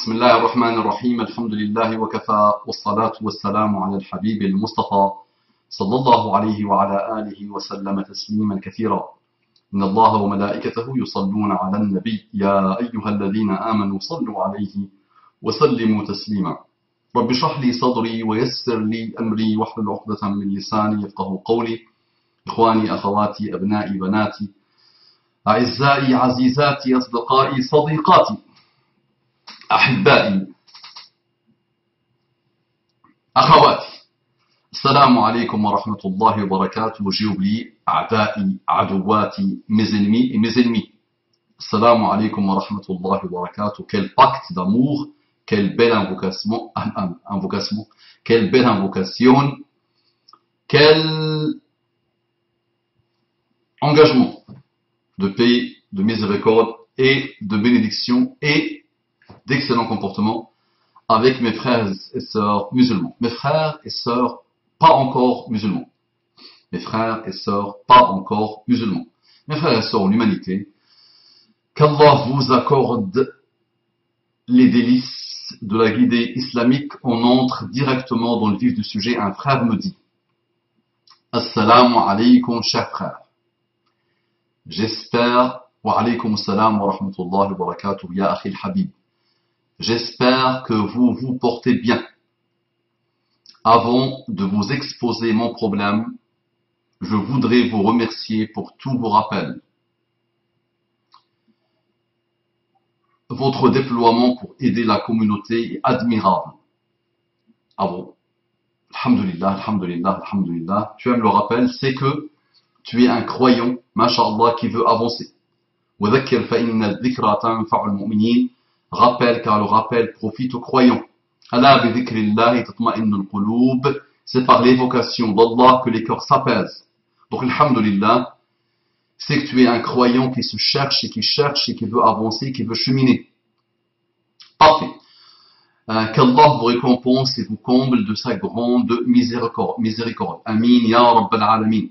بسم الله الرحمن الرحيم الحمد لله وكفى والصلاة والسلام على الحبيب المصطفى صلى الله عليه وعلى آله وسلم تسليما كثيرا إن الله وملائكته يصلون على النبي يا أيها الذين آمنوا صلوا عليه وسلموا تسليما رب اشرح لي صدري ويسر لي أمري واحلل عقدة من لساني يفقه قولي إخواني أخواتي أبنائي بناتي أعزائي عزيزاتي أصدقائي صديقاتي أحبائي أخواتي السلام عليكم ورحمة الله وبركاته جيوبلي أعدائي عدواتي mes ennemis et mes ennemis السلام عليكم ورحمة الله وبركاته. Quel pacte d'amour, quelle belle invocation, quelle belle invocation, quel engagement de paix, de miséricorde et de bénédiction et d'excellent comportement avec mes frères et sœurs musulmans. Mes frères et sœurs pas encore musulmans. Mes frères et sœurs pas encore musulmans. Mes frères et sœurs en humanité, qu'Allah vous accorde les délices de la guidée islamique. On entre directement dans le vif du sujet. Un frère me dit: Assalamu alaykum, cher frère. J'espère, wa alaykum salam wa rahmatullahi wa barakatuh, ya akhi al-habib. J'espère que vous vous portez bien. Avant de vous exposer mon problème, je voudrais vous remercier pour tous vos rappels. Votre déploiement pour aider la communauté est admirable. Ah bon? Alhamdulillah, alhamdulillah, alhamdulillah. Tu aimes le rappel, c'est que tu es un croyant, masha'Allah, qui veut avancer. وَذَكِّرْ فَإِنَّ الذِّكْرَى تَنْفَعُ الْمُؤْمِنِينَ. Rappel, car le rappel profite aux croyants. Allah bi dhikrillahi tatma'innul qulub. C'est par l'évocation d'Allah que les cœurs s'apaisent. Donc, alhamdulillah, c'est que tu es un croyant qui se cherche et qui veut avancer, qui veut cheminer. Parfait. Qu'Allah vous récompense et vous comble de sa grande miséricorde. Amin, ya Rabbal Alamin.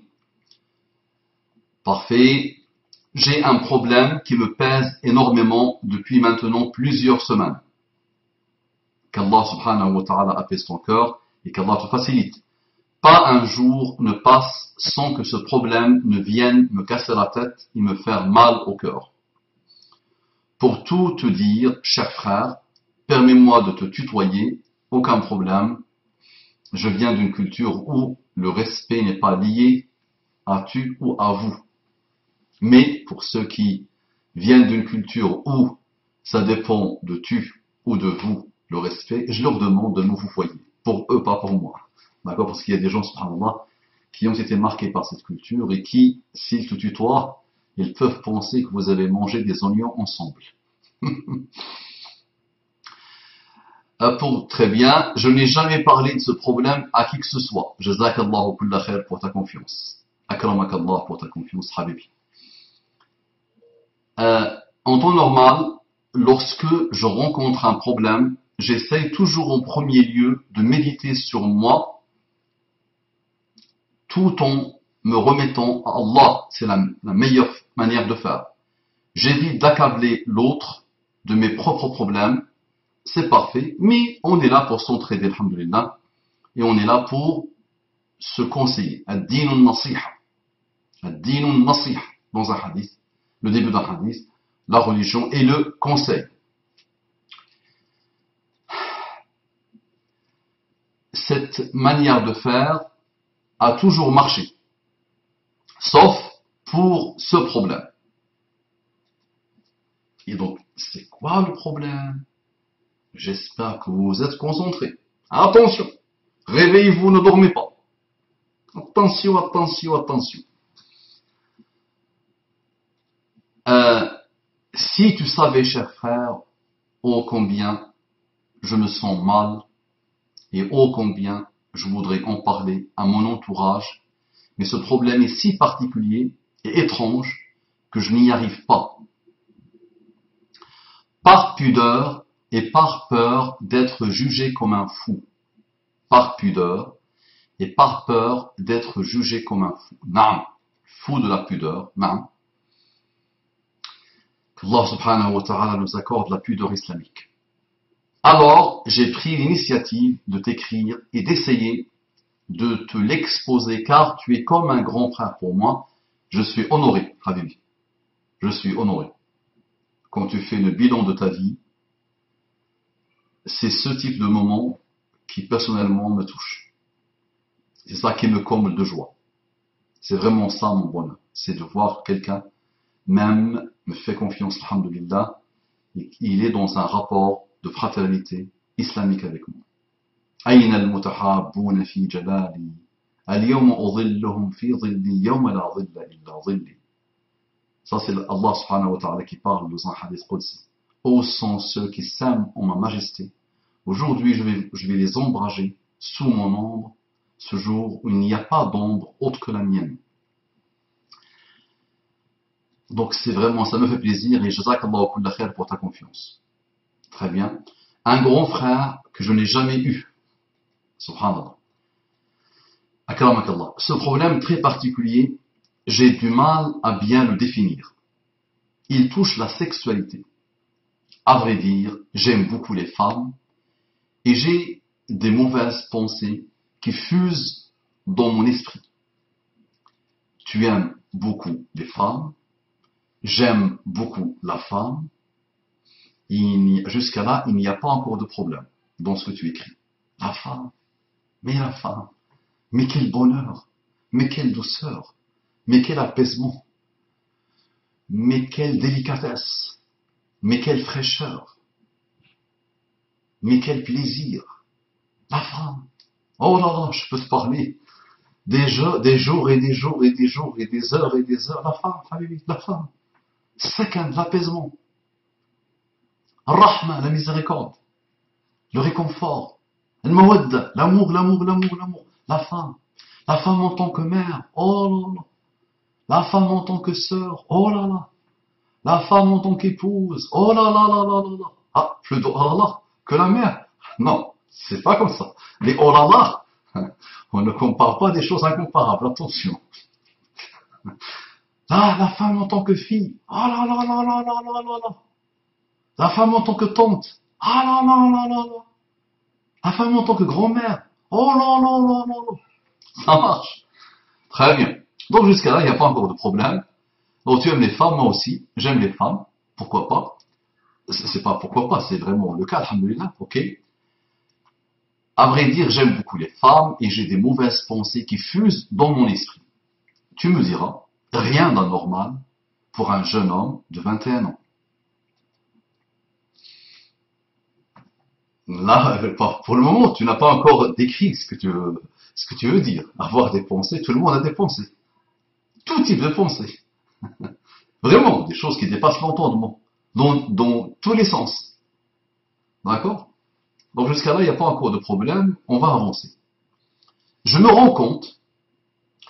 Parfait. J'ai un problème qui me pèse énormément depuis maintenant plusieurs semaines. Qu'Allah subhanahu wa ta'ala apaise ton cœur et qu'Allah te facilite. Pas un jour ne passe sans que ce problème ne vienne me casser la tête et me faire mal au cœur. Pour tout te dire, cher frère, permets-moi de te tutoyer, aucun problème. Je viens d'une culture où le respect n'est pas lié à tu ou à vous. Mais pour ceux qui viennent d'une culture où ça dépend de tu ou de vous, le respect, je leur demande de nous vous voyer. Pour eux, pas pour moi. D'accord? Parce qu'il y a des gens, subhanallah, qui ont été marqués par cette culture et qui, s'ils te tutoient, ils peuvent penser que vous avez mangé des oignons ensemble. Très bien, je n'ai jamais parlé de ce problème à qui que ce soit. Jazakallahu kulla khair pour ta confiance. Akramakallah pour ta confiance, habibi. En temps normal, lorsque je rencontre un problème, j'essaye toujours en premier lieu de méditer sur moi tout en me remettant à Allah. C'est la meilleure manière de faire. J'évite d'accabler l'autre de mes propres problèmes. C'est parfait, mais on est là pour s'entraider, alhamdulillah, et on est là pour se conseiller. Ad-dinun nasiha. Ad-dinun nasiha. Dans un hadith. Le début d'un hadith, la religion et le conseil. Cette manière de faire a toujours marché, sauf pour ce problème. Et donc, c'est quoi le problème? J'espère que vous êtes concentrés. Attention, réveillez-vous, ne dormez pas. Attention, attention, attention. Si tu savais, cher frère, ô combien je me sens mal et ô combien je voudrais en parler à mon entourage, mais ce problème est si particulier et étrange que je n'y arrive pas. Par pudeur et par peur d'être jugé comme un fou. Par pudeur et par peur d'être jugé comme un fou. Naam, fou de la pudeur, naam. qu'Allah subhanahu wa ta'ala nous accorde la pudeur islamique. Alors, j'ai pris l'initiative de t'écrire et d'essayer de te l'exposer, car tu es comme un grand frère pour moi. Je suis honoré, Habibi. Je suis honoré. Quand tu fais le bilan de ta vie, c'est ce type de moment qui personnellement me touche. C'est ça qui me comble de joie. C'est vraiment ça mon bonheur. C'est de voir quelqu'un même me fait confiance, alhamdoulilah, et il est dans un rapport de fraternité islamique avec moi. أين المتحابون في جلالي اليوم أظلهم في ظلي يوم لا ظل إلا ظلي. Ça c'est Allah subhanahu wa ta'ala qui parle dans un hadith qudsi. Où sont ceux qui s'aiment en ma majesté? Aujourd'hui je vais les ombrager sous mon ombre, ce jour où il n'y a pas d'ombre autre que la mienne. Donc c'est vraiment, ça me fait plaisir et jazakallahu kulla khair pour ta confiance. Très bien. Un grand frère que je n'ai jamais eu. Subhanallah. Akramakallah. Ce problème très particulier, j'ai du mal à bien le définir. Il touche la sexualité. À vrai dire, j'aime beaucoup les femmes et j'ai des mauvaises pensées qui fusent dans mon esprit. Tu aimes beaucoup les femmes, j'aime beaucoup la femme. Jusqu'à là, il n'y a pas encore de problème dans ce que tu écris. La femme, mais quel bonheur, mais quelle douceur, mais quel apaisement, mais quelle délicatesse, mais quelle fraîcheur, mais quel plaisir. La femme, oh là là, je peux te parler des jours et des jours et des jours et des heures et des heures. La femme, sakan, l'apaisement. Rahma, la miséricorde, le réconfort, l'amour. La femme en tant que mère, oh là là. La femme en tant que sœur, oh là là. La femme en tant qu'épouse, oh là là là là là là. Ah, plus de oh là là que la mère. Non, c'est pas comme ça. Les oh là là, on ne compare pas des choses incomparables, attention. Ah, la femme en tant que fille, oh là là là là là là là là. La femme en tant que tante, ah là là là là là. La femme en tant que grand-mère, oh là là là là là. Ça marche. Très bien. Donc jusqu'à là, il n'y a pas encore de problème. Donc tu aimes les femmes, moi aussi, j'aime les femmes, pourquoi pas. C'est pas pourquoi pas, c'est vraiment le cas, alhamdoulilah, ok. À vrai dire, j'aime beaucoup les femmes et j'ai des mauvaises pensées qui fusent dans mon esprit. Tu me diras, rien d'anormal pour un jeune homme de 21 ans. Là, pour le moment, tu n'as pas encore décrit ce que tu veux dire. Avoir des pensées, tout le monde a des pensées. Tout type de pensées. Vraiment, des choses qui dépassent l'entendement. Dans tous les sens. D'accord? Donc jusqu'à là, il n'y a pas encore de problème. On va avancer. Je me rends compte,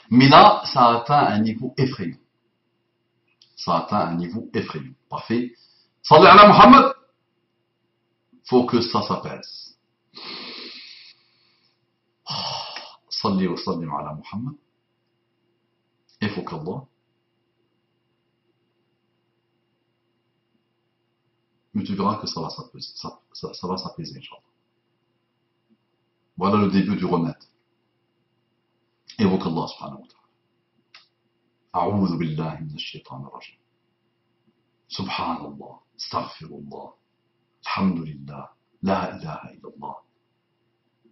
mais là, ça a atteint un niveau effrayant. Ça a atteint un niveau effrayant. Parfait. Salli ala Muhammad. Faut que ça s'apaise. Salli wa sallim ala Muhammad. Il faut qu'Allah. Mais tu verras que ça va s'apaiser. Ça va s'apaiser, Inch'Allah. Voilà le début du remède. Évoque Allah subhanahu wa ta'ala. أعوذ بالله من الشيطان الرجيم. سبحان الله. استغفر الله. الحمد لله. لا إله إلا الله.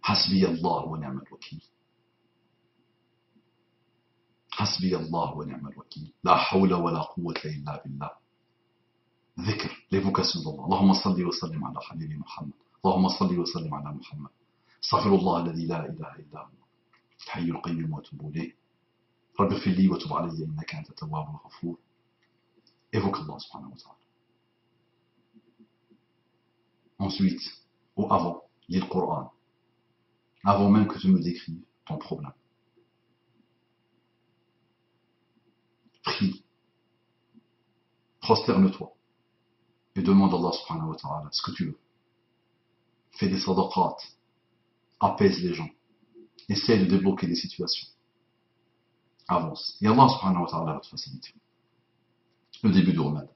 حسبي الله ونعم الوكيل. حسبي الله ونعم الوكيل. لا حول ولا قوة إلا بالله. ذكر l'évocation d'Allah. اللهم صل وسلم على حبيبي محمد. اللهم صل وسلم على محمد. استغفر الله الذي لا إله إلا هو الحي القيوم وأتوب إليه. رب اغفر لي وتب علي إنك أنت التواب الغفور. Évoque Allah subhanahu wa ta'ala. Ensuite, ou avant, lis le Coran. Avant même que tu me décrives ton problème. Prie. Prosterne-toi. Et demande à Allah subhanahu wa ta'ala ce que tu veux. Fais des sadaqat. Apaise les gens. Essaie de débloquer des situations. Avance. Et Allah subhanahu wa ta'ala va te faciliter. Le début du remède.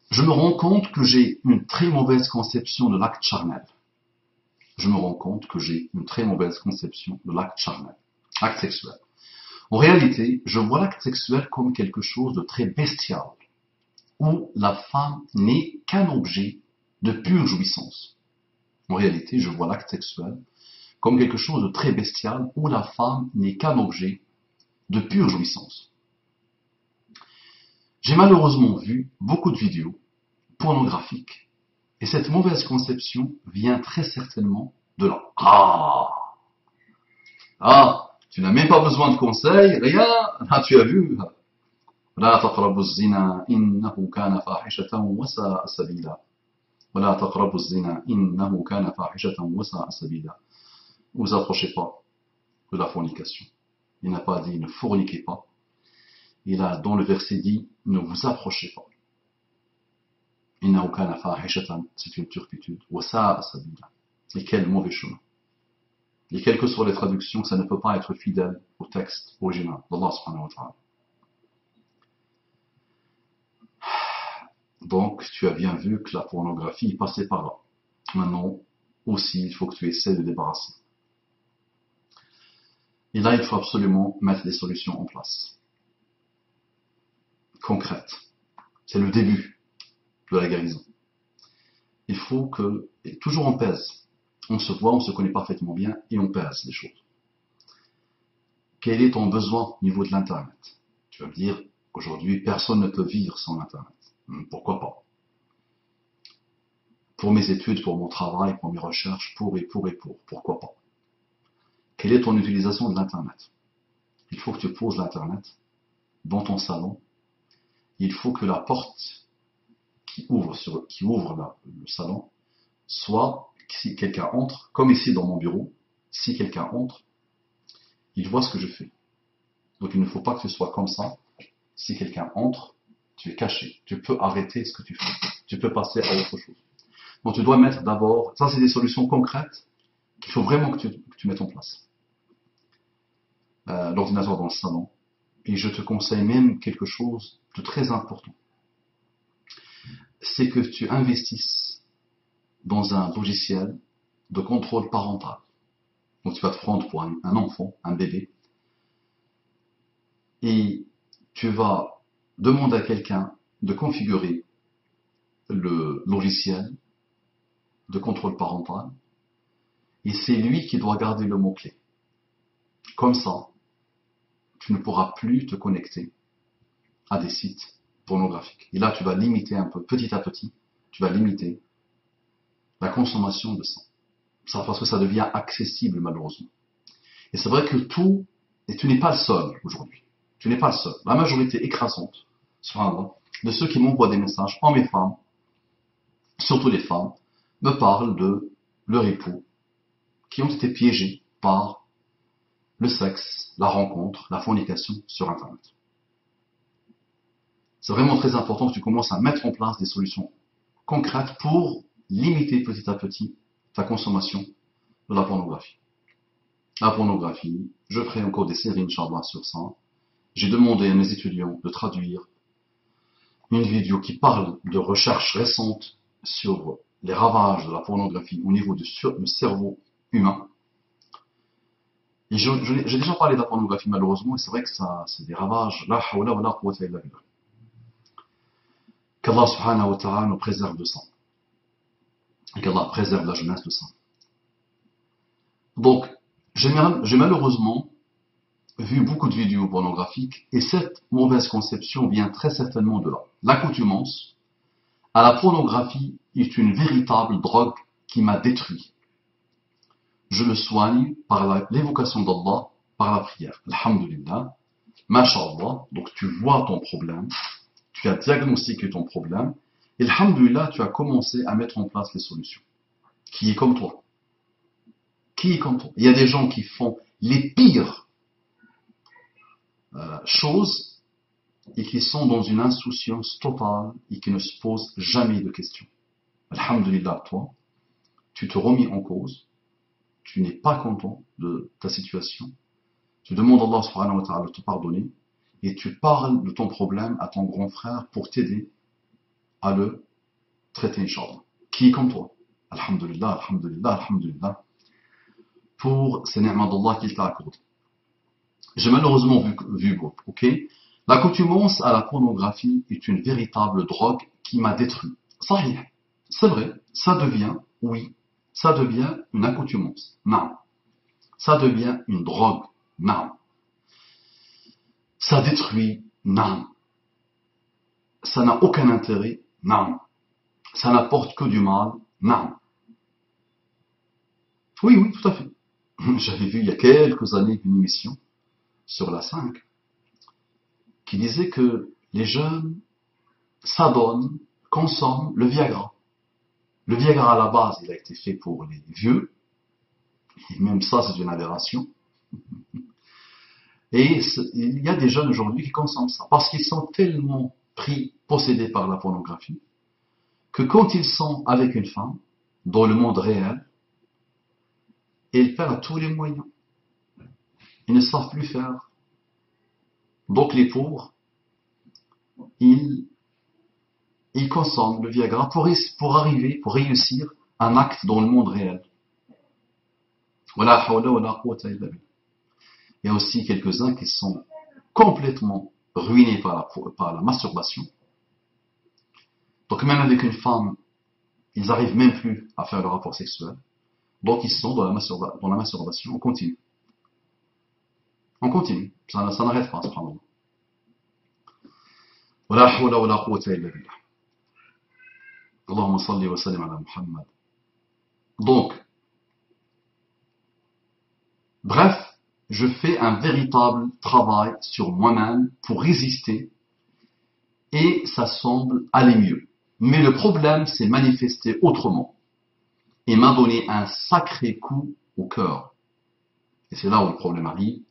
Je me rends compte que j'ai une très mauvaise conception de l'acte charnel. Je me rends compte que j'ai une très mauvaise conception de l'acte charnel, acte sexuel. En réalité, je vois l'acte sexuel comme quelque chose de très bestial, où la femme n'est qu'un objet de pure jouissance. En réalité, je vois l'acte sexuel comme quelque chose de très bestial, où la femme n'est qu'un objet de pure jouissance. J'ai malheureusement vu beaucoup de vidéos pornographiques, et cette mauvaise conception vient très certainement de là. Tu n'as même pas besoin de conseils, rien, tu as vu. لا تقربوا الزنا إنه كان فاحشة وساء سبيلا ولا تقربوا الزنا إنه كان فاحشة وساء سبيلا. Ne vous approchez pas de la fornication. Il n'a pas dit ne forniquez pas. Il a dans le verset dit ne vous approchez pas. إنه كان فاحشة, c'est une turpitude. وساء سبيلا. Et quel mauvais chemin. Et quelles que soient les traductions, ça ne peut pas être fidèle au texte original d'Allah subhanahu wa ta'ala. Donc, tu as bien vu que la pornographie est passée par là. Maintenant, aussi, il faut que tu essaies de débarrasser. Et là, il faut absolument mettre des solutions en place. Concrètes. C'est le début de la guérison. Il faut que, et toujours on pèse. On se voit, on se connaît parfaitement bien, et on pèse les choses. Quel est ton besoin au niveau de l'Internet? Tu vas me dire, aujourd'hui, personne ne peut vivre sans l'Internet. Pourquoi pas? Pour mes études, pour mon travail, pour mes recherches, pourquoi pas? Quelle est ton utilisation de l'Internet? Il faut que tu poses l'Internet dans ton salon. Il faut que la porte qui ouvre le salon soit, si quelqu'un entre, comme ici dans mon bureau, si quelqu'un entre, il voit ce que je fais. Donc il ne faut pas que tu sois comme ça. Si quelqu'un entre, tu es caché. Tu peux arrêter ce que tu fais. Tu peux passer à autre chose. Donc tu dois mettre d'abord, ça c'est des solutions concrètes qu'il faut vraiment que tu mettes en place. L'ordinateur dans le salon. Et je te conseille même quelque chose de très important. C'est que tu investisses dans un logiciel de contrôle parental. Donc tu vas te prendre pour un enfant, un bébé. Et tu vas demander à quelqu'un de configurer le logiciel de contrôle parental. Et c'est lui qui doit garder le mot-clé. Comme ça, tu ne pourras plus te connecter à des sites pornographiques. Et là, tu vas limiter un peu, petit à petit, tu vas limiter la consommation de ça. Ça parce que ça devient accessible, malheureusement. Et c'est vrai que et tu n'es pas le seul aujourd'hui. Tu n'es pas le seul. La majorité écrasante, subhanallah, de ceux qui m'envoient des messages, hommes et femmes, surtout les femmes, me parlent de leur époux, qui ont été piégés par le sexe, la rencontre, la fornication sur Internet. C'est vraiment très important que tu commences à mettre en place des solutions concrètes pour limiter petit à petit ta consommation de la pornographie. La pornographie, je ferai encore des séries, Inch'Allah, sur ça. J'ai demandé à mes étudiants de traduire une vidéo qui parle de recherches récentes sur les ravages de la pornographie au niveau du cerveau humain. Et j'ai déjà parlé de la pornographie malheureusement, et c'est vrai que ça, c'est des ravages. La hawla wa la quwwata illa billah. Qu'Allah subhanahu wa ta'ala nous préserve de ça. Et qu'Allah préserve la jeunesse de ça. Donc, j'ai malheureusement vu beaucoup de vidéos pornographiques, et cette mauvaise conception vient très certainement de là. L'accoutumance à la pornographie est une véritable drogue qui m'a détruit. Je le soigne par l'évocation d'Allah, par la prière. Alhamdulillah, masha'Allah, donc tu vois ton problème, tu as diagnostiqué ton problème, et alhamdulillah, tu as commencé à mettre en place les solutions. Qui est comme toi? Qui est comme toi? Il y a des gens qui font les pires choses et qui sont dans une insouciance totale et qui ne se posent jamais de questions. Alhamdulillah, toi, tu te remis en cause, tu n'es pas content de ta situation, tu demandes à Allah subhanahu wa ta'ala de te pardonner et tu parles de ton problème à ton grand frère pour t'aider à le traiter, Inch'Allah. Qui est comme toi? Alhamdulillah, alhamdulillah, alhamdulillah, pour ces ni'mas d'Allah qu'il t'a accordé. J'ai malheureusement vu, ok? L'accoutumance à la pornographie est une véritable drogue qui m'a détruit. Sahih. C'est vrai, ça devient, oui, ça devient une accoutumance. Non. Ça devient une drogue. Non. Ça détruit. Non. Ça n'a aucun intérêt. Non. Ça n'apporte que du mal. Non. Oui, oui, tout à fait. J'avais vu il y a quelques années une émission sur la 5 qui disait que les jeunes s'adonnent, consomment le Viagra. Le Viagra à la base, il a été fait pour les vieux, et même ça c'est une aberration. Et il y a des jeunes aujourd'hui qui consomment ça, parce qu'ils sont tellement possédés par la pornographie, que quand ils sont avec une femme, dans le monde réel, ils perdent tous les moyens. Ils ne savent plus faire. Donc les pauvres, ils consomment le Viagra pour réussir un acte dans le monde réel. Wala hawla wala quwwata illa billah. Il y a aussi quelques-uns qui sont complètement ruinés par la masturbation. Donc même avec une femme, ils n'arrivent même plus à faire le rapport sexuel. Donc ils sont dans la masturbation. On continue. On continue. Ça n'arrête pas, subhanallah. Wala hawla wala quwwata illa billah. Allahumma salli wa sallim ala Muhammad. Donc, bref, je fais un véritable travail sur moi-même pour résister et ça semble aller mieux. Mais le problème s'est manifesté autrement et m'a donné un sacré coup au cœur. Et c'est là où le problème arrive.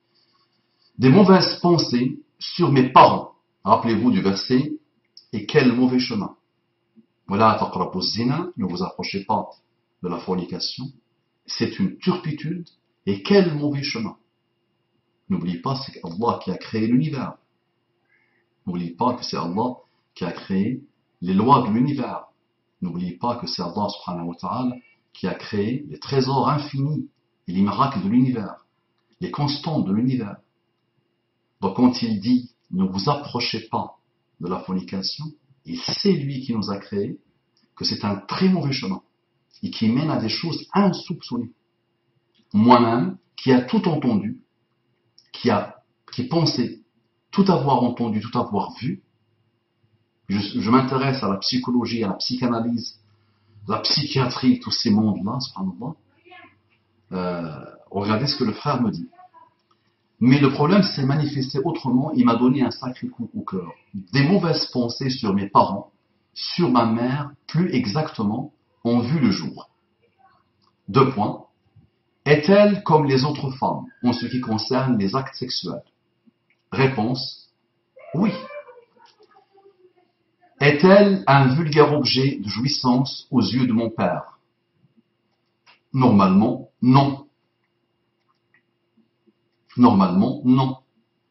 Des mauvaises pensées sur mes parents. Rappelez-vous du verset « Et quel mauvais chemin !» Voilà, taqrabu zina, ne vous approchez pas de la fornication. C'est une turpitude et quel mauvais chemin. N'oubliez pas, c'est Allah qui a créé l'univers. N'oubliez pas que c'est Allah qui a créé les lois de l'univers. N'oubliez pas que c'est Allah subhanahu wa ta'ala qui a créé les trésors infinis et les miracles de l'univers, les constantes de l'univers. Donc quand il dit ne vous approchez pas de la fornication, et c'est lui qui nous a créé, que c'est un très mauvais chemin et qui mène à des choses insoupçonnées. Moi-même, qui a tout entendu, qui pensait tout avoir entendu, tout avoir vu, je m'intéresse à la psychologie, à la psychanalyse, la psychiatrie, tous ces mondes-là, subhanallah. Regardez ce que le frère me dit. Mais le problème s'est manifesté autrement, il m'a donné un sacré coup au cœur. Des mauvaises pensées sur mes parents, sur ma mère, plus exactement, ont vu le jour. 2 points. Est-elle comme les autres femmes en ce qui concerne les actes sexuels? Réponse, oui. Est-elle un vulgaire objet de jouissance aux yeux de mon père? Normalement, non. Normalement, non.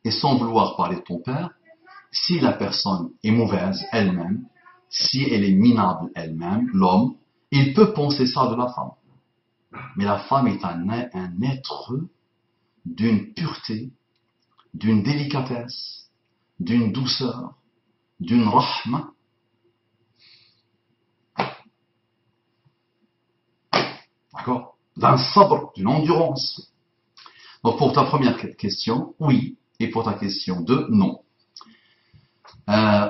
Et sans vouloir parler de ton père, si la personne est mauvaise elle-même, si elle est minable elle-même, l'homme, il peut penser ça de la femme. Mais la femme est un être d'une pureté, d'une délicatesse, d'une douceur, d'une rahma. D'accord? D'un sabr, d'une endurance. Donc pour ta première question, oui. Et pour ta question 2, non.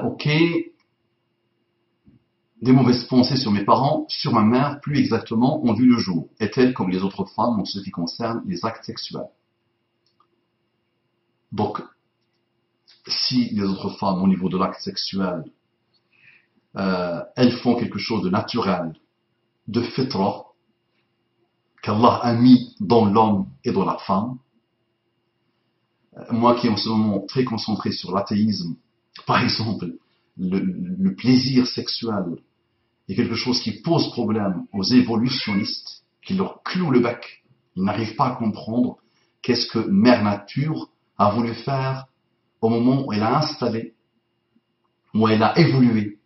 Ok. Des mauvaises pensées sur mes parents, sur ma mère, plus exactement, ont vu le jour. Est-elle comme les autres femmes en ce qui concerne les actes sexuels? Donc, si les autres femmes, au niveau de l'acte sexuel, elles font quelque chose de naturel, de fitra, qu'Allah a mis dans l'homme et dans la femme, moi qui est en ce moment très concentré sur l'athéisme, par exemple, le plaisir sexuel est quelque chose qui pose problème aux évolutionnistes, qui leur clouent le bec. Ils n'arrivent pas à comprendre qu'est-ce que Mère Nature a voulu faire au moment où elle a installé, où elle a évolué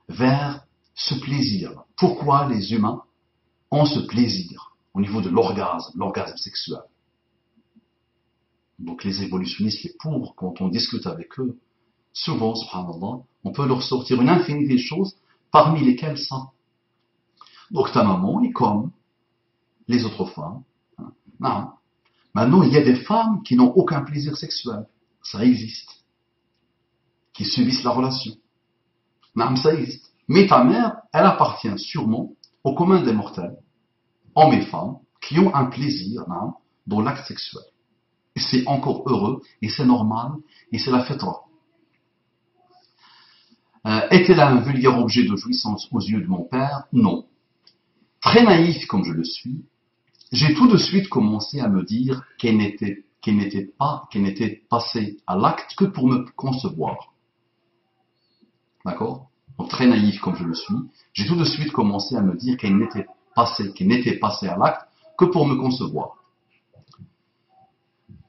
vers ce plaisir. Pourquoi les humains ont ce plaisir au niveau de l'orgasme sexuel? Donc les évolutionnistes, les pauvres, quand on discute avec eux, souvent, subhanallah, on peut leur sortir une infinité de choses, parmi lesquelles ça. Donc ta maman est comme les autres femmes. Non. Maintenant, il y a des femmes qui n'ont aucun plaisir sexuel. Ça existe. Qui subissent la relation. Non, ça existe. Mais ta mère, elle appartient sûrement au commun des mortels, hommes et femmes, qui ont un plaisir dans l'acte sexuel. Et c'est encore heureux, et c'est normal, et c'est la fitra. Est-elle un vulgaire objet de jouissance aux yeux de mon père? Non. Très naïf comme je le suis, j'ai tout de suite commencé à me dire qu'elle n'était passée à l'acte que pour me concevoir. D'accord? Donc très naïf comme je le suis, j'ai tout de suite commencé à me dire qu'elle n'était passée à l'acte que pour me concevoir.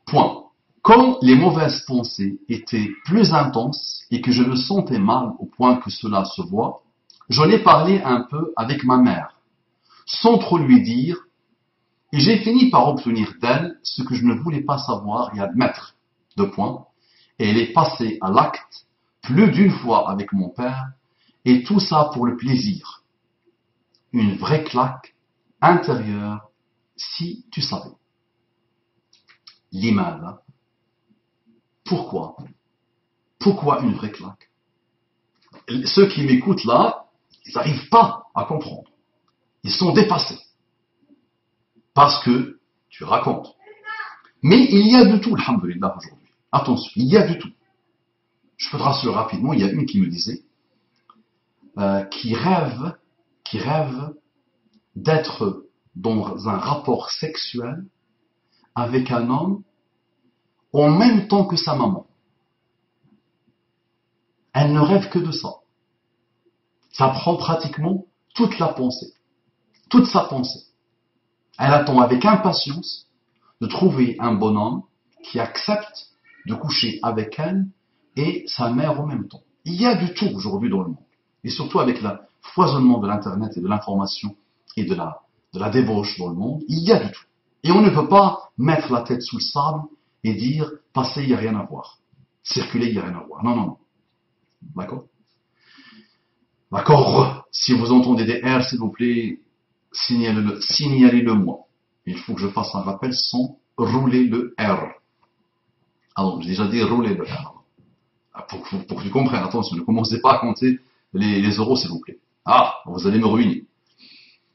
Point. Quand les mauvaises pensées étaient plus intenses et que je me sentais mal au point que cela se voit, j'en ai parlé un peu avec ma mère, sans trop lui dire, et j'ai fini par obtenir d'elle ce que je ne voulais pas savoir et admettre. Deux points. Et elle est passée à l'acte plus d'une fois avec mon père, et tout ça pour le plaisir. Une vraie claque intérieure, si tu savais. L'image. Pourquoi? Pourquoi une vraie claque? Ceux qui m'écoutent là, ils n'arrivent pas à comprendre. Ils sont dépassés. Parce que tu racontes. Mais il y a de tout, alhamdoulilah, aujourd'hui. Attention, il y a du tout. Je peux te rassurer rapidement, il y a une qui me disait, qui rêve d'être dans un rapport sexuel avec un homme en même temps que sa maman. Elle ne rêve que de ça. Ça prend pratiquement toute la pensée, toute sa pensée. Elle attend avec impatience de trouver un bonhomme qui accepte de coucher avec elle et sa mère en même temps. Il y a du tout aujourd'hui dans le monde. Et surtout avec le foisonnement de l'Internet et de l'information et de la débauche dans le monde, il y a du tout. Et on ne peut pas mettre la tête sous le sable et dire « passer, il n'y a rien à voir. Circuler, il n'y a rien à voir. » Non, non, non. D'accord? D'accord. Si vous entendez des R, s'il vous plaît, signalez-le moi. Il faut que je fasse un rappel sans rouler le R. Alors, j'ai déjà dit rouler le R. Pour que tu comprennes, attention, ne commencez pas à compter les euros, s'il vous plaît. Ah, vous allez me ruiner.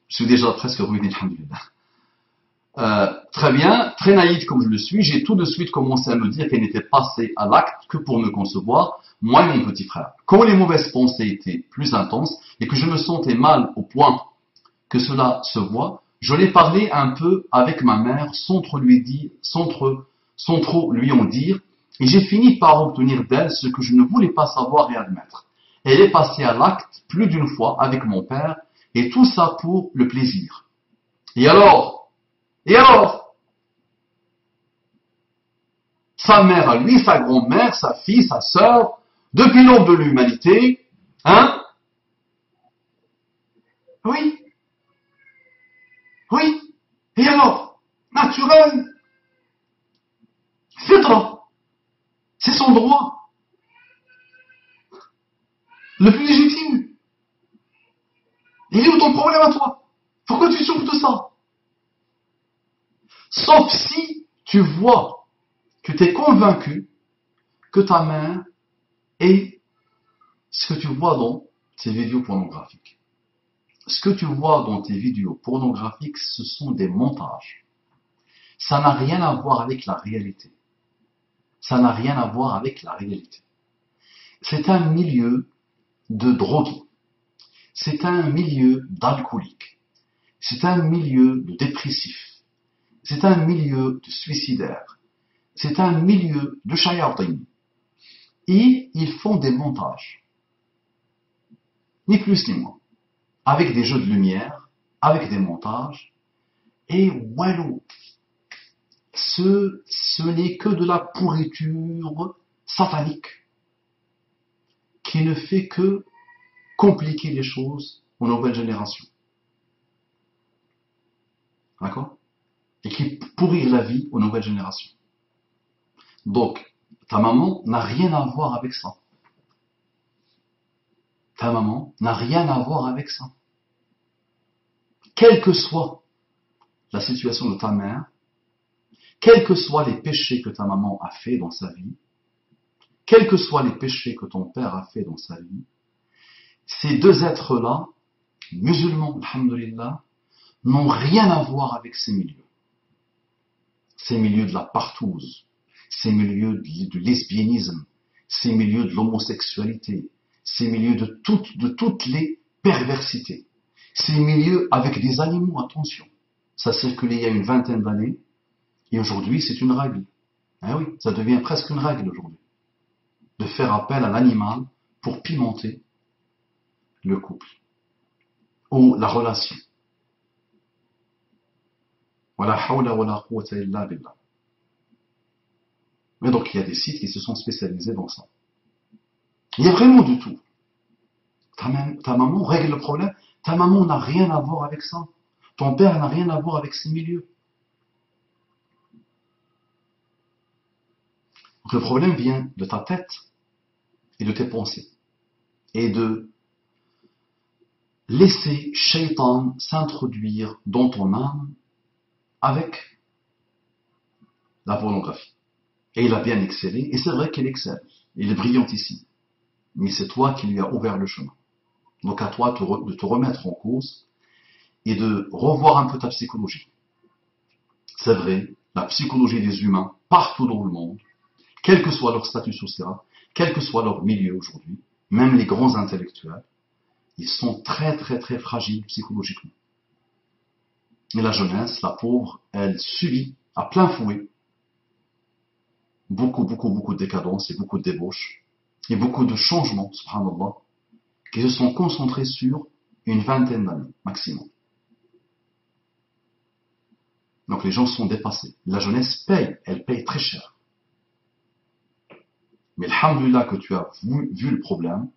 Je suis déjà presque ruiné, alhamdoulilah. Très bien, très naïf comme je le suis, j'ai tout de suite commencé à me dire qu'elle n'était passée à l'acte que pour me concevoir, moi et mon petit frère. Quand les mauvaises pensées étaient plus intenses et que je me sentais mal au point que cela se voit, je l'ai parlé un peu avec ma mère sans trop lui en dire, et j'ai fini par obtenir d'elle ce que je ne voulais pas savoir et admettre. Elle est passée à l'acte plus d'une fois avec mon père, et tout ça pour le plaisir. Et alors, sa mère à lui, sa grand-mère, sa fille, sa sœur, depuis l'aube de l'humanité, hein? Oui. Oui. Et alors? Naturel. Fitra. C'est son droit. Le plus légitime. Il est où ton problème à toi? Pourquoi tu souffres de ça? Sauf si tu vois, tu t'es convaincu que ta mère est ce que tu vois dans tes vidéos pornographiques. Ce que tu vois dans tes vidéos pornographiques, ce sont des montages. Ça n'a rien à voir avec la réalité. Ça n'a rien à voir avec la réalité. C'est un milieu de drogués. C'est un milieu d'alcooliques. C'est un milieu de dépressifs. C'est un milieu de suicidaires. C'est un milieu de shayatin. Et ils font des montages. Ni plus ni moins. Avec des jeux de lumière, avec des montages. Et walou, ce n'est que de la pourriture satanique qui ne fait que compliquer les choses aux nouvelles générations. D'accord? Et qui pourrit la vie aux nouvelles générations. Donc, ta maman n'a rien à voir avec ça. Ta maman n'a rien à voir avec ça. Quelle que soit la situation de ta mère, quels que soient les péchés que ta maman a fait dans sa vie, quels que soient les péchés que ton père a fait dans sa vie, ces deux êtres-là, musulmans, alhamdoulilah, n'ont rien à voir avec ces milieux. Ces milieux de la partouze, ces milieux du lesbianisme, ces milieux de l'homosexualité, ces milieux de toutes les perversités. Ces milieux avec des animaux, attention. Ça circulait il y a une vingtaine d'années, et aujourd'hui c'est une règle. Eh oui, ça devient presque une règle aujourd'hui. De faire appel à l'animal pour pimenter le couple ou la relation. Wala hawla wala quwwata illa billah. Mais donc il y a des sites qui se sont spécialisés dans ça. Il y a vraiment du tout. Ta maman règle le problème. Ta maman n'a rien à voir avec ça. Ton père n'a rien à voir avec ces milieux. Donc le problème vient de ta tête et de tes pensées. Et de laisser Shaitan s'introduire dans ton âme avec la pornographie. Et il a bien excellé, et c'est vrai qu'il excelle. Il est brillantissime. Mais c'est toi qui lui as ouvert le chemin. Donc à toi de te remettre en cause et de revoir un peu ta psychologie. C'est vrai, la psychologie des humains, partout dans le monde, quel que soit leur statut social, quel que soit leur milieu aujourd'hui, même les grands intellectuels, ils sont très très très fragiles psychologiquement. Et la jeunesse, la pauvre, elle subit à plein fouet beaucoup de décadence et beaucoup de débauche et beaucoup de changements, subhanallah, qui se sont concentrés sur une vingtaine d'années maximum. Donc les gens sont dépassés. La jeunesse paye, elle paye très cher. Mais alhamdoulilah que tu as vu le problème,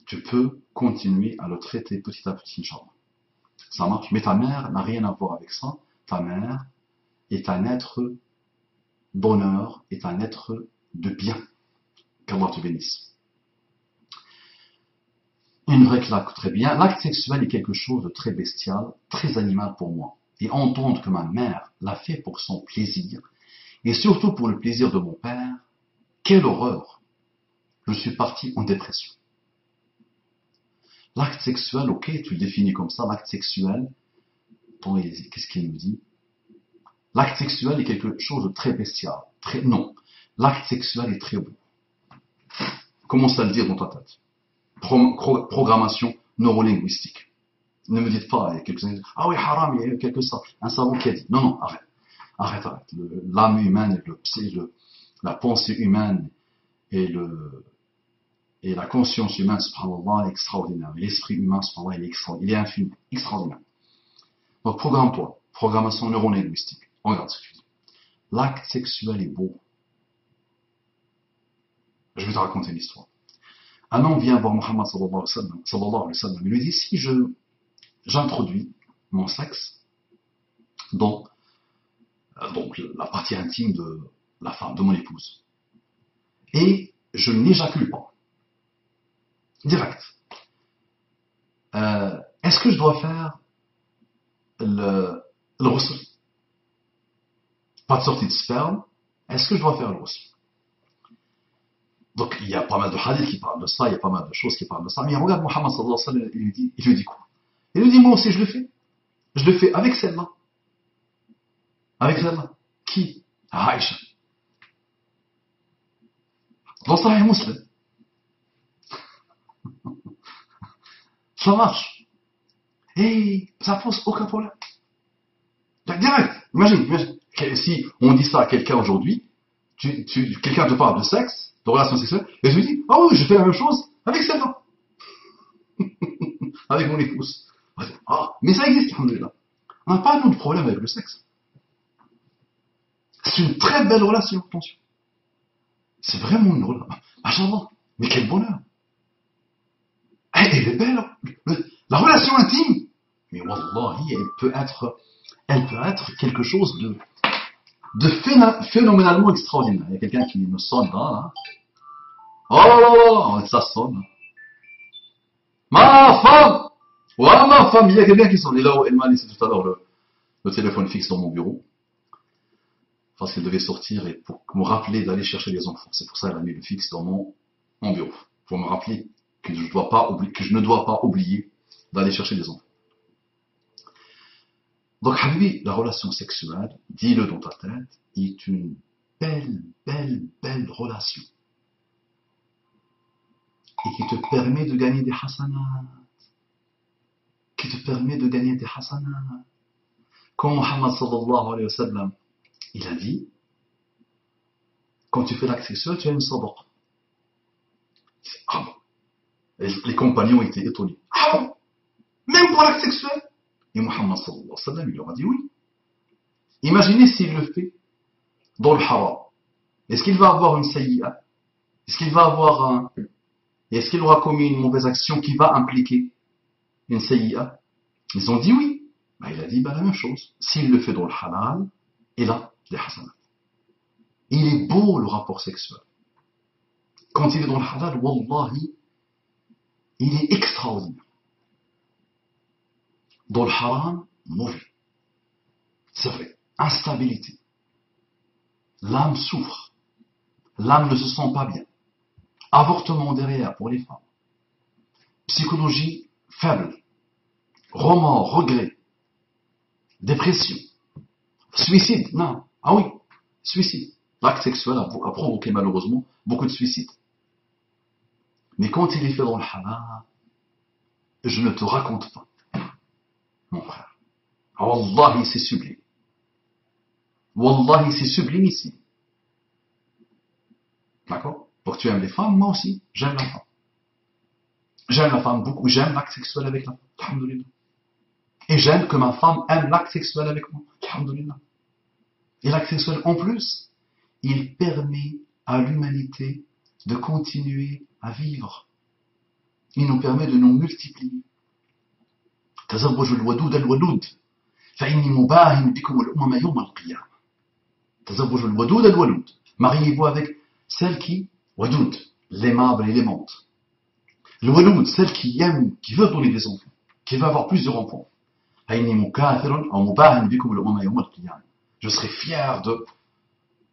tu peux continuer à le traiter petit à petit, Inch'Allah. Ça marche, mais ta mère n'a rien à voir avec ça. Ta mère est un être d'honneur, est un être de bien. Qu'Allah te bénisse. Une vraie claque, très bien. L'acte sexuel est quelque chose de très bestial, très animal pour moi. Et entendre que ma mère l'a fait pour son plaisir, et surtout pour le plaisir de mon père, quelle horreur! Je suis parti en dépression. L'acte sexuel, ok, tu le définis comme ça, l'acte sexuel. Attendez, qu'est-ce qu'il nous dit? L'acte sexuel est quelque chose de très bestial. Non, l'acte sexuel est très beau. Commence à le dire dans ta tête. Programmation neurolinguistique. Ne me dites pas, il y a quelques années, ah oui, haram, il y a quelque chose, un savant qui a dit. Non, arrête. Arrête. L'âme humaine, la pensée humaine et la conscience humaine, subhanallah, est extraordinaire. L'esprit humain, subhanallah, il est infini, extraordinaire. Donc, programme-toi. Programmation neurolinguistique. Regarde ce que tu dis. L'acte sexuel est beau. Je vais te raconter l'histoire. Un homme vient voir Muhammad sallallahu alayhi wa sallam. Il lui dit, si j'introduis mon sexe dans donc la partie intime de la femme, de mon épouse, et je n'éjacule pas, direct, est-ce que je dois faire le ghusl? Pas de sortie de sperme, est-ce que je dois faire le ghusl? Donc il y a pas mal de hadiths qui parlent de ça, il y a pas mal de choses qui parlent de ça, mais regarde Muhammad sallallahu alayhi wa sallam, il lui dit quoi? Il lui dit, moi aussi je le fais. Je le fais avec celle-là. Avec celle-là. Qui? Aïcha. Dans Sahih Muslim. Ça marche. Et ça pose aucun problème. Direct. Imagine. Si on dit ça à quelqu'un aujourd'hui, quelqu'un te parle de sexe, de relations sexuelles, et tu lui dis, ah oui, je fais la même chose avec celle-là. Avec mon épouse. Ah, mais ça existe, alhamdoulilah. On n'a pas, nous, de problème avec le sexe. C'est une très belle relation, attention. C'est vraiment une relation. Machallah, mais quel bonheur. elle est belle, la relation intime. Mais wallahi, elle peut être quelque chose de phénoménalement extraordinaire. Il y a quelqu'un qui me sonne là. Oh, ça sonne. Ma femme! Ouais, ma femme, il y a quelqu'un qui sonne. Et là, elle m'a laissé tout à l'heure le téléphone fixe dans mon bureau. Parce qu'elle devait sortir et pour me rappeler d'aller chercher les enfants. C'est pour ça qu'elle a mis le fixe dans mon bureau. Pour me rappeler que je ne dois pas oublier d'aller chercher les enfants. Donc, Habibi, la relation sexuelle, dis-le dans ta tête, est une belle relation. Et qui te permet de gagner des hasanats. Comme Muhammad sallallahu alayhi wa sallam, il a dit, quand tu fais l'acte sexuel, tu as une sadaqa. Ah bon. Les compagnons étaient étonnés. Ah bon? Même pour l'acte sexuel? Et Muhammad sallallahu alayhi wa sallam, il leur a dit oui. Imaginez s'il le fait dans le haram. Est-ce qu'il va avoir une sayyi'a? Est-ce qu'il aura commis une mauvaise action qui va impliquer une sayyi'a? Ils ont dit oui. Il a dit la même chose. S'il le fait dans le halal, il a des hasanats. Il est beau le rapport sexuel. Quand il est dans le halal, wallahi, il est extraordinaire. Dans le haram, mauvais. C'est vrai. Instabilité. L'âme souffre. L'âme ne se sent pas bien. Avortement derrière pour les femmes. Psychologie faible. Remords, regret. Dépression. Suicide. Non. Ah oui. Suicide. L'acte sexuel a provoqué malheureusement beaucoup de suicides. Mais quand il est fait dans le halal, je ne te raconte pas, mon frère. Wallahi, c'est sublime. Wallahi, c'est sublime ici. D'accord? Pour que tu aimes les femmes, moi aussi, j'aime la femme. J'aime la femme beaucoup, j'aime l'acte sexuel avec la femme. Alhamdulillah. Et j'aime que ma femme aime l'acte sexuel avec moi. Alhamdulillah. Et l'acte sexuel, en plus, il permet à l'humanité de continuer à vivre. Il nous permet de nous multiplier. تزوجوا الودود الولود فإني مباهن بكم الأمم يوم القيامة. تزوجوا الودود الولود. Mariez-vous avec celle qui, wadoud, l'aimable et l'aimante. Le waloud, celle qui aime, qui veut donner des enfants, qui veut avoir plusieurs enfants. فإني مكاثر أو مباهن بكم الأمم يوم القيامة. Je serai fier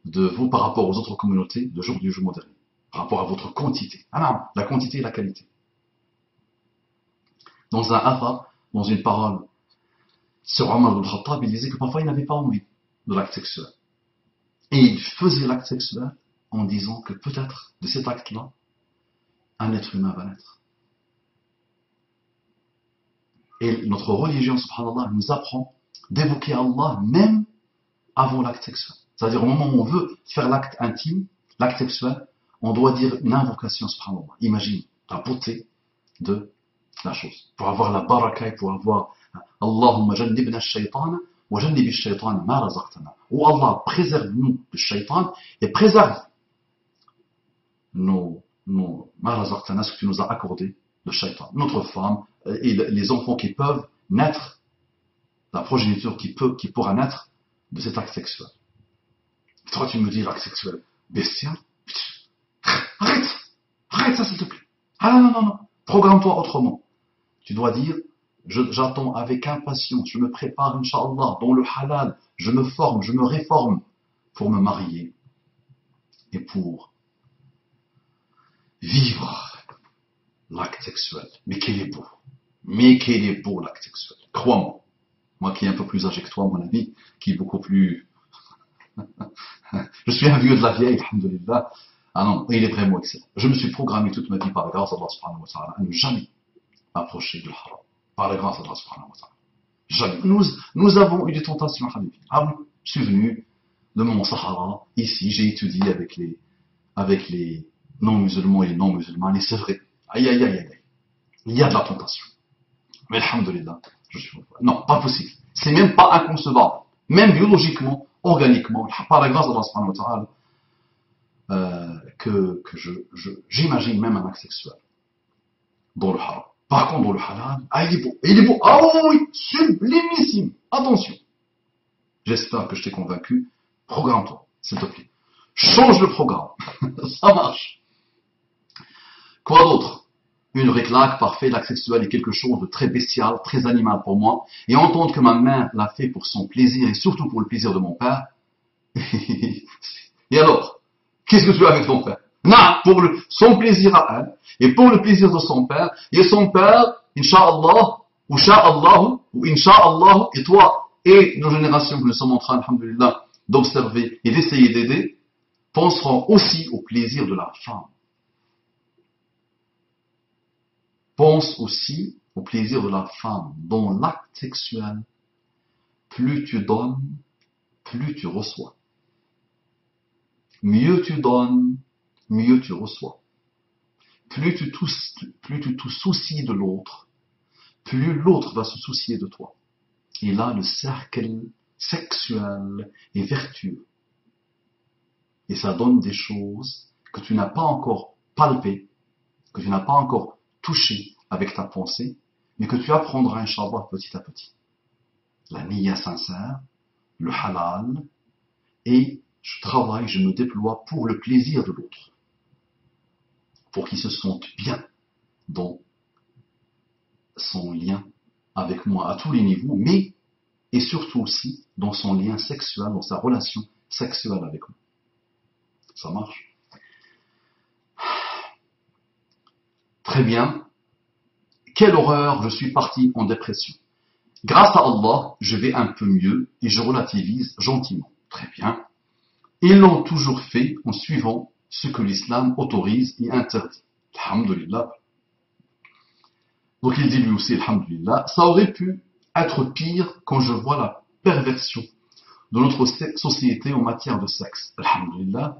de vous par rapport aux autres communautés de jour du jugement dernier, par rapport à votre quantité. Ah non, la quantité et la qualité. Dans un athar, dans une parole sur Omar ibn Khattab, il disait que parfois il n'avait pas envie de l'acte sexuel. Et il faisait l'acte sexuel en disant que peut-être de cet acte-là, un être humain va naître. Et notre religion, subhanallah, nous apprend d'évoquer Allah même avant l'acte sexuel. C'est-à-dire au moment où on veut faire l'acte intime, l'acte sexuel, on doit dire une invocation, subhanallah. Imagine la beauté de la chose. Pour avoir la baraka et pour avoir Allahumma jannibna ash-shaytana wa jannibi ash-shaytana ma razaqtana. Oh Allah, préserve-nous du shaytan et préserve nos ma razaqtana, ce que tu nous as accordé de shaytan. Notre femme et les enfants qui peuvent naître, la progéniture qui pourra naître de cet acte sexuel. Et toi, tu me dis l'acte sexuel bestial. Arrête ça s'il te plaît. Ah non. Programme-toi autrement. Tu dois dire, j'attends avec impatience, je me prépare, Inch'Allah, dans le halal, je me forme, je me réforme pour me marier et pour vivre l'acte sexuel. Mais quel est beau l'acte sexuel. Crois-moi, moi qui est un peu plus âgé que toi, mon ami, qui est beaucoup plus... Je suis un vieux de la vieille, alhamdoulilah. Ah non, il est vraiment excellent. Je me suis programmé toute ma vie par la grâce d'Allah subhanahu wa ta'ala à ne jamais approcher du haram. Par la grâce d'Allah subhanahu wa ta'ala. Jamais. Nous avons eu des tentations, habibi. Ah oui, je suis venu de mon Sahara, ici, j'ai étudié avec les non-musulmans et les non-musulmans, et c'est vrai. Aïe. Il y a de la tentation. Mais alhamdoulilah, non, pas possible. C'est même pas inconcevable. Même biologiquement, organiquement, par la grâce d'Allah subhanahu wa ta'ala, que j'imagine même un acte sexuel dans le haram. Par contre, dans le halal, ah, il est beau, il est beau, ah oui, sublimissime. Attention. J'espère que je t'ai convaincu. Programme-toi, s'il te plaît. Change le programme. Ça marche. Quoi d'autre? Une réclame parfait, l'acte sexuel est quelque chose de très bestial, très animal pour moi. Et entendre que ma mère l'a fait pour son plaisir et surtout pour le plaisir de mon père. Et alors? Qu'est-ce que tu as avec ton père? Non, pour son plaisir à elle, et pour le plaisir de son père, et son père, Inch'Allah, ou Sha'Allah, ou Inch'Allah, et toi, et nos générations que nous sommes en train, alhamdulillah, d'observer et d'essayer d'aider, penseront aussi au plaisir de la femme. Pense aussi au plaisir de la femme. Dans l'acte sexuel, plus tu donnes, plus tu reçois. Mieux tu donnes, mieux tu reçois. Plus tu te soucies de l'autre, plus l'autre va se soucier de toi. Et là, le cercle sexuel est vertueux. Et ça donne des choses que tu n'as pas encore palpées, que tu n'as pas encore touchées avec ta pensée, mais que tu apprendras, Inch'Allah, petit à petit. La niya sincère, le halal, et je travaille, je me déploie pour le plaisir de l'autre. Pour qu'il se sente bien dans son lien avec moi à tous les niveaux, mais et surtout aussi dans son lien sexuel, dans sa relation sexuelle avec moi. Ça marche? Très bien. Quelle horreur, je suis parti en dépression. Grâce à Allah, je vais un peu mieux et je relativise gentiment. Très bien. Ils l'ont toujours fait en suivant ce que l'islam autorise et interdit. Alhamdulillah. Donc il dit lui aussi, alhamdulillah, ça aurait pu être pire quand je vois la perversion de notre société en matière de sexe. Alhamdulillah.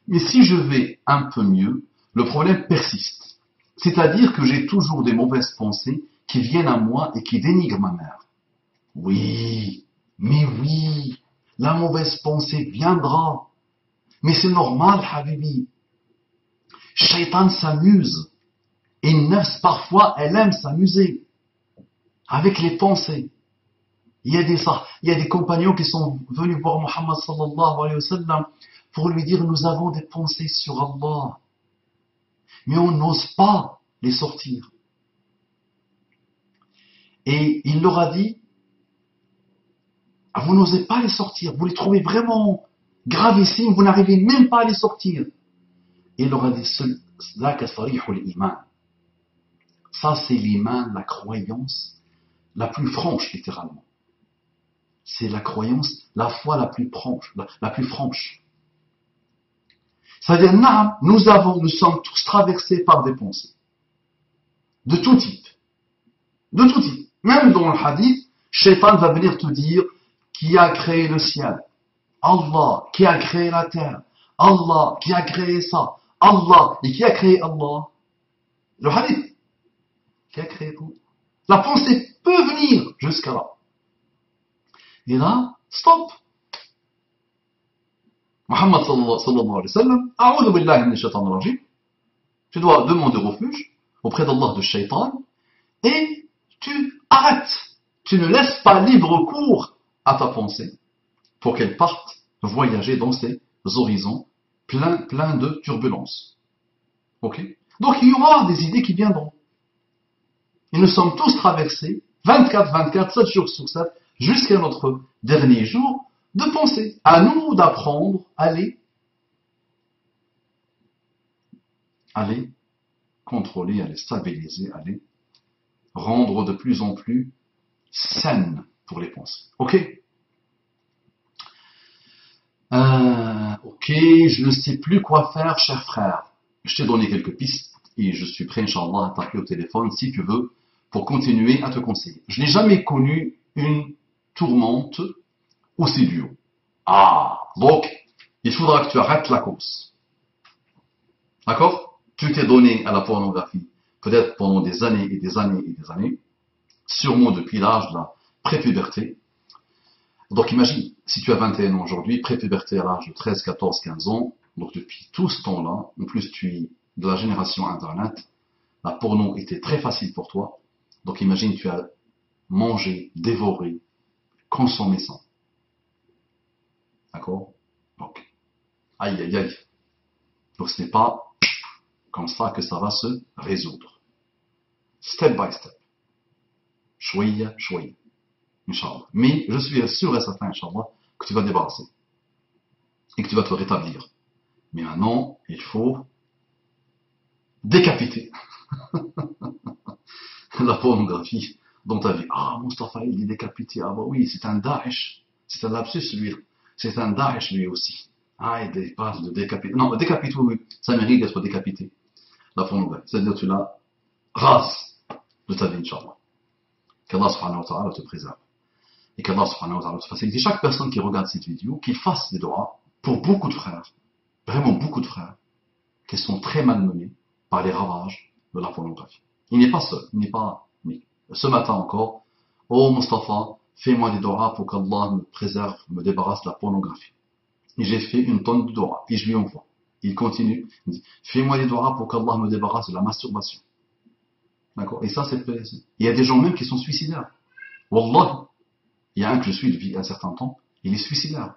Mais si je vais un peu mieux, le problème persiste. C'est-à-dire que j'ai toujours des mauvaises pensées qui viennent à moi et qui dénigrent ma mère. Oui, mais oui, la mauvaise pensée viendra. Mais c'est normal, Habibi. Shaitan s'amuse. Et nafs, parfois, elle aime s'amuser avec les pensées. Il y a des compagnons qui sont venus voir Muhammad sallallahu alayhi wa sallam pour lui dire, nous avons des pensées sur Allah. Mais on n'ose pas les sortir. Et il leur a dit, vous n'osez pas les sortir, vous les trouvez vraiment gravissimes, vous n'arrivez même pas à les sortir. Et il leur a dit, ça c'est l'iman, la croyance la plus franche, littéralement. C'est la croyance, la foi la plus franche, la plus franche. C'est-à-dire, nous sommes tous traversés par des pensées. De tout type. De tout type. Même dans le hadith, Shaitan va venir te dire qui a créé le ciel. Allah, qui a créé la terre. Allah, qui a créé ça. Allah, et qui a créé Allah? Le hadith. Qui a créé tout? La pensée peut venir jusqu'à là. Et là, stop. Muhammad sallallahu alayhi wa sallam, a'udhu billahi minash shaitanir rajim. Tu dois demander refuge auprès d'Allah de shaitan et tu arrêtes. Tu ne laisses pas libre cours à ta pensée pour qu'elle parte voyager dans ces horizons plein de turbulences. Ok? Donc il y aura des idées qui viendront. Et nous sommes tous traversés 24, 7 jours sur 7 jusqu'à notre dernier jour de penser. À nous d'apprendre à les contrôler, à les stabiliser, à les rendre de plus en plus saines pour les pensées. Ok? Ok, je ne sais plus quoi faire, cher frère. Je t'ai donné quelques pistes et je suis prêt, Inch'Allah, à t'appeler au téléphone si tu veux pour continuer à te conseiller. Je n'ai jamais connu une tourmente aussi dure. Ah, donc, il faudra que tu arrêtes la course. D'accord? Tu t'es donné à la pornographie, peut-être pendant des années et des années et des années, sûrement depuis l'âge de la prépuberté. Donc imagine, si tu as 21 ans aujourd'hui, prépuberté à l'âge de 13, 14, 15 ans, donc depuis tout ce temps-là, en plus tu es de la génération Internet, la porno était très facile pour toi. Donc imagine, tu as mangé, dévoré, consommé ça. D'accord? Donc, aïe aïe aïe. Donc ce n'est pas comme ça que ça va se résoudre. Step by step. Chouïa, chouïa. Inch'Allah. Mais je suis sûr et certain, Inch'Allah, que tu vas te débarrasser. Et que tu vas te rétablir. Mais maintenant, il faut décapiter la pornographie dans ta vie. Ah, Mustafa, il est décapité. Ah bah oui, c'est un Daesh. C'est un lapsus, lui. C'est un Daesh, lui aussi. Ah, il parle de décapiter. Non, décapiter, oui, ça mérite d'être décapité. La pornographie. C'est-à-dire que tu la rases de ta vie, Inch'Allah. Qu'Allah subhanahu wa ta'ala te préserve. Et qu'Allah subhanahu wa ta'ala te facilite. Et chaque personne qui regarde cette vidéo, qu'il fasse des doigts pour beaucoup de frères, vraiment beaucoup de frères, qui sont très malmenés par les ravages de la pornographie. Il n'est pas seul, il n'est pas unique. Ce matin encore, oh Mustafa, fais-moi des doigts pour qu'Allah me préserve, me débarrasse de la pornographie. Et j'ai fait une tonne de doigts, et je lui envoie. Il continue, il dit, fais-moi des doigts pour qu'Allah me débarrasse de la masturbation. D'accord? Et ça, il y a des gens même qui sont suicidaires. Wallah, il y a un que je suis depuis un certain temps, il est suicidaire.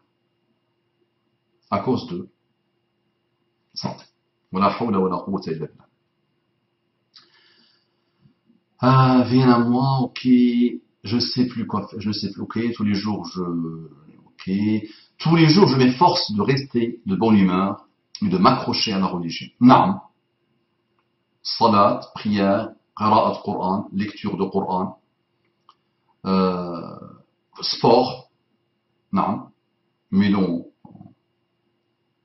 À cause de santé. Wala hawla wala quwwata illa billah. Ah, viens à moi, ok, je sais plus quoi faire, je sais plus, ok, tous les jours tous les jours je m'efforce de rester de bonne humeur et de m'accrocher à la religion. Naam. Salat, prière, qira'at Qur'an, lecture de Qur'an, sport, naam, mais non,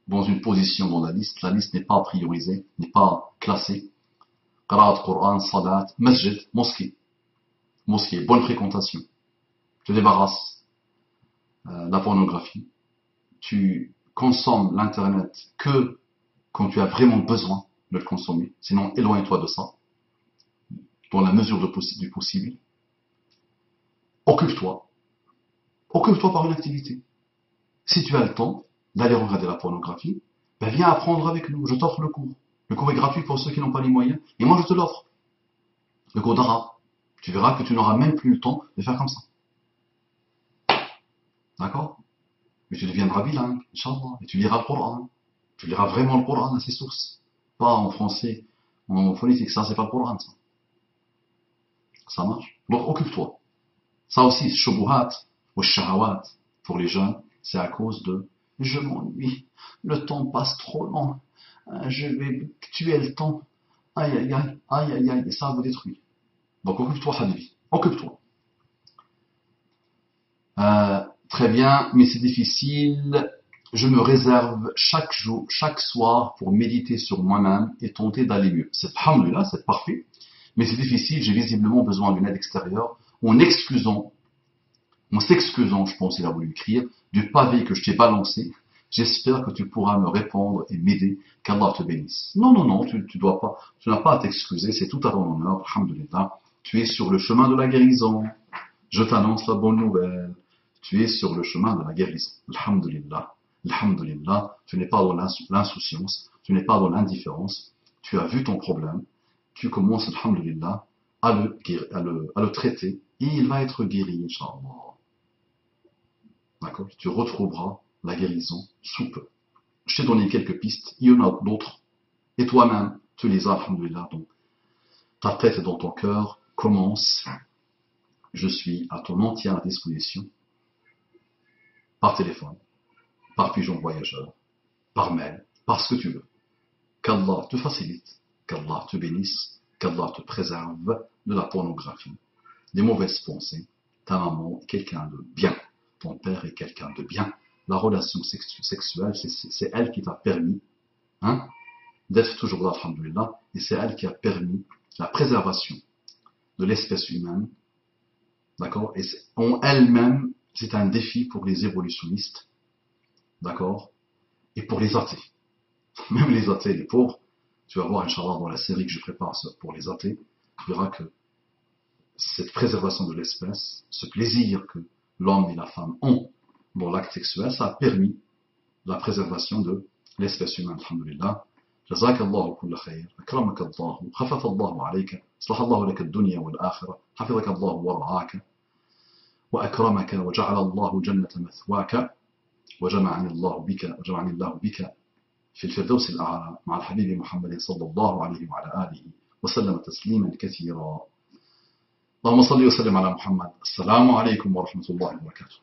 dans une position dans la liste n'est pas priorisée, n'est pas classée. Qira'at Qur'an, salat, masjid, mosquée, bonne fréquentation. Tu débarrasses la pornographie. Tu consommes l'internet que quand tu as vraiment besoin de le consommer. Sinon, éloigne-toi de ça, dans la mesure du possible. Occupe-toi. Occupe-toi par une activité. Si tu as le temps d'aller regarder la pornographie, ben viens apprendre avec nous. Je t'offre le cours. Le cours est gratuit pour ceux qui n'ont pas les moyens. Et moi, je te l'offre. Le cours d'arabe. Tu verras que tu n'auras même plus le temps de faire comme ça. D'accord? Mais tu deviendras bilingue, Inch'Allah. Et tu liras le Coran. Tu liras vraiment le Coran à ses sources. Pas en français, en phonétique. Ça, c'est pas le Coran, ça. Ça marche? Donc, occupe-toi. Ça aussi, shubuhat ou shahawat pour les jeunes, c'est à cause de je m'ennuie, le temps passe trop lent, je vais tuer le temps, aïe aïe aïe, aïe aïe aïe, et ça vous détruit. Donc occupe-toi, Habibi, occupe-toi. Très bien, mais c'est difficile. Je me réserve chaque jour, chaque soir pour méditer sur moi-même et tenter d'aller mieux. C'est alhamdoulilah, c'est parfait, mais c'est difficile, j'ai visiblement besoin d'une aide extérieure en s'excusant, je pense qu'il a voulu écrire, du pavé que je t'ai balancé. J'espère que tu pourras me répondre et m'aider, qu'Allah te bénisse. Non, non, non, tu n'as pas à t'excuser, c'est tout à ton honneur, alhamdoulilah. Tu es sur le chemin de la guérison. Je t'annonce la bonne nouvelle. Tu es sur le chemin de la guérison. Alhamdulillah. Alhamdulillah. Tu n'es pas dans l'insouciance. Tu n'es pas dans l'indifférence. Tu as vu ton problème. Tu commences, alhamdulillah, à le traiter. Et il va être guéri, Inch'Allah. D'accord? Tu retrouveras la guérison sous peu. Je t'ai donné quelques pistes. Il y en a d'autres. Et toi-même, tu les as, alhamdulillah. Donc, ta tête dans ton cœur commence. Je suis à ton entière disposition. Par téléphone, par pigeon voyageur, par mail, par ce que tu veux. Qu'Allah te facilite, qu'Allah te bénisse, qu'Allah te préserve de la pornographie, des mauvaises pensées. Ta maman est quelqu'un de bien, ton père est quelqu'un de bien. La relation sexuelle, c'est elle qui t'a permis d'être toujours là, alhamdoulilah, et c'est elle qui a permis la préservation de l'espèce humaine. D'accord? Et en elle-même, c'est un défi pour les évolutionnistes, d'accord? Et pour les athées. Même les athées, les pauvres, tu vas voir, Inch'Allah, dans la série que je prépare pour les athées, tu verras que cette préservation de l'espèce, ce plaisir que l'homme et la femme ont dans l'acte sexuel, ça a permis la préservation de l'espèce humaine, alhamdoulilah. جزاك الله كل خير، أكرمك الله، خفف الله عليك، أصلح الله لك الدنيا والآخرة، حفظك الله ورعاك وأكرمك، وجعل الله جنة مثواك، وجمعني الله بك في الفردوس الأعلى مع الحبيب محمد صلى الله عليه وعلى آله وسلم تسليما كثيرا. اللهم صل وسلم على محمد. السلام عليكم ورحمة الله وبركاته.